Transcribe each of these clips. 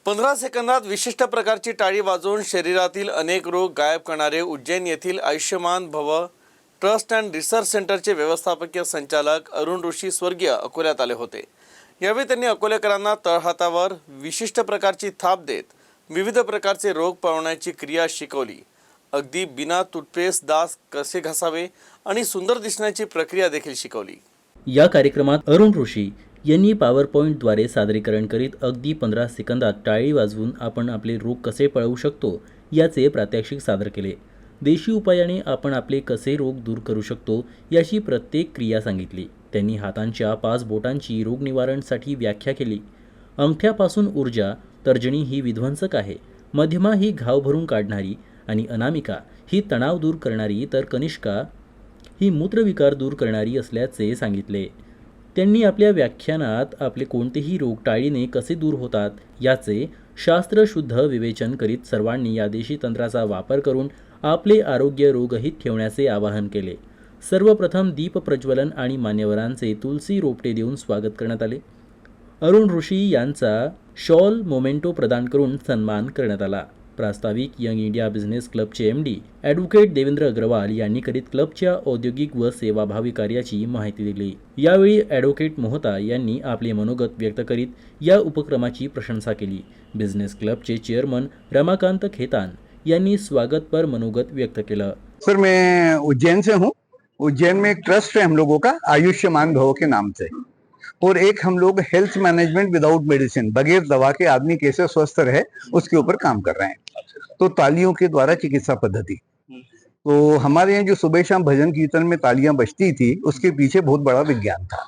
15 सेकंदात विशिष्ट प्रकारची टाळी वाजवून शरीरातील अनेक रोग गायब करणारे उज्जैन येथील आयुष्यमान भव ट्रस्ट अँड रिसर्च सेंटरचे व्यवस्थापकीय संचालक अरुण ऋषी स्वर्गीय अकोल्यात आले होते। यावेळी त्यांनी अकोलेकरांना तळहातावर विशिष्ट प्रकारची थाप देत विविध प्रकारचे रोग पळवण्याची क्रिया शिकवली। अगदी बिना टूथपेस्ट दात कसे घासावे आणि सुंदर दिसण्याची प्रक्रिया देखील शिकवली। या कार्यक्रमात अरुण ऋषी यांनी पॉवरपॉईंटद्वारे सादरीकरण करीत अगदी 15 सेकंदात टाळी वाजवून आपण आपले रोग कसे पळवू शकतो याचे प्रात्यक्षिक सादर केले। देशी उपायाने आपण आपले कसे रोग दूर करू शकतो याची प्रत्येक क्रिया सांगितली। त्यांनी हातांच्या 5 बोटांची रोग निवारणसाठी व्याख्या केली। अंगठ्यापासून ऊर्जा, तर्जनी ही विध्वंसक आहे, मध्यमा ही घाव भरून काढणारी आणि अनामिका ही तणाव दूर करणारी, तर कनिष्का ही मूत्रविकार दूर करणारी असल्याचे सांगितले। त्यांनी आपल्या व्याख्यानात आपले कोणतेही रोग टाळीने कसे दूर होतात याचे शास्त्रशुद्ध विवेचन करीत सर्वांनी या देशी तंत्राचा वापर करून आपले आरोग्य रोगहित ठेवण्याचे आवाहन केले। सर्वप्रथम दीप प्रज्वलन आणि मान्यवरांचे तुलसी रोपटे देऊन स्वागत करण्यात आले। अरुण ऋषी यांचा शॉल मोमेंटो प्रदान करून सन्मान करण्यात आला। प्रास्ताविक यंग इंडिया बिझनेस क्लबचे MD ॲडव्होकेट देवेंद्र अग्रवाल यांनी करीत क्लबच्या औद्योगिक व सेवाभावी कार्याची माहिती दिली। यावेळी ॲडव्होकेट मोहता यांनी आपले मनोगत व्यक्त करीत या उपक्रमाची प्रशंसा केली। बिझनेस क्लबचे चेअरमन रमाकांत खेतान यांनी स्वागतपर मनोगत व्यक्त केलं। सर, मैं उज्जैन से हूँ। उज्जैन में एक ट्रस्ट है हम लोगों का, आयुष्मान भव के नाम से, और एक हम लोग हेल्थ मैनेजमेंट विदाउट मेडिसिन, बगैर दवा के आदमी कैसे स्वस्थ रहे उसके ऊपर काम कर रहे हैं। तो तालियों के द्वारा चिकित्सा पद्धति, तो हमारे यहाँ जो सुबह शाम भजन कीर्तन में तालियां बजती थी उसके पीछे बहुत बड़ा विज्ञान था।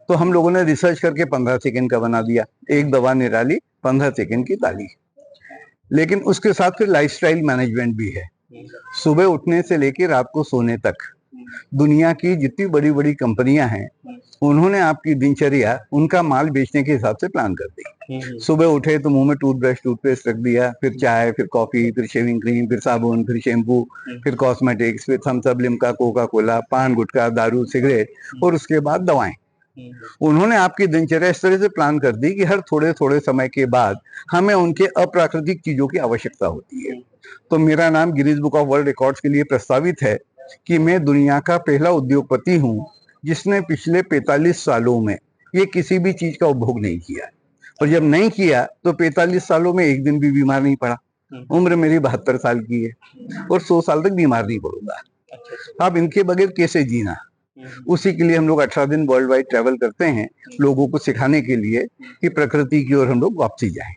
तो हम लोगों ने रिसर्च करके 15 सेकंड का बना दिया। एक दवा निराली, 15 सेकंड की ताली। लेकिन उसके साथ फिर लाइफस्टाइल मैनेजमेंट भी है। सुबह उठने से लेकर रात को सोने तक दुनिया की जितनी बड़ी बड़ी कंपनियां हैं उन्होंने आपकी दिनचर्या उनका माल बेचने के हिसाब से प्लान कर दी। सुबह उठे तो मुंह में टूथब्रश, टूथपेस्ट रख दिया, फिर चाय, फिर कॉफी, फिर शेविंग क्रीम, फिर साबुन, फिर शैम्पू, फिर कॉस्मेटिक्स, फिर Thums Up, Limca, Coca Cola, paan gutkha, दारू, सिगरेट, और उसके बाद दवाएं। उन्होंने आपकी दिनचर्या इस तरह से प्लान कर दी कि हर थोड़े थोड़े समय के बाद हमें उनके अप्राकृतिक चीजों की आवश्यकता होती है। तो मेरा नाम Guinness Book of World Records के लिए प्रस्तावित है कि मैं दुनिया का पहला उद्योगपति हूँ जिसने पिछले 45 सालों में ये किसी भी चीज का उपभोग नहीं किया, और जब नहीं किया तो 45 सालों में एक दिन भी बीमार नहीं पड़ा। उम्र मेरी 72 साल की है और 100 साल तक बीमार नहीं पड़ूंगा। अब इनके बगैर कैसे जीना, उसी के लिए हम लोग 18 दिन वर्ल्ड वाइड ट्रैवल करते हैं, लोगों को सिखाने के लिए कि प्रकृति की ओर हम लोग वापसी जाएं।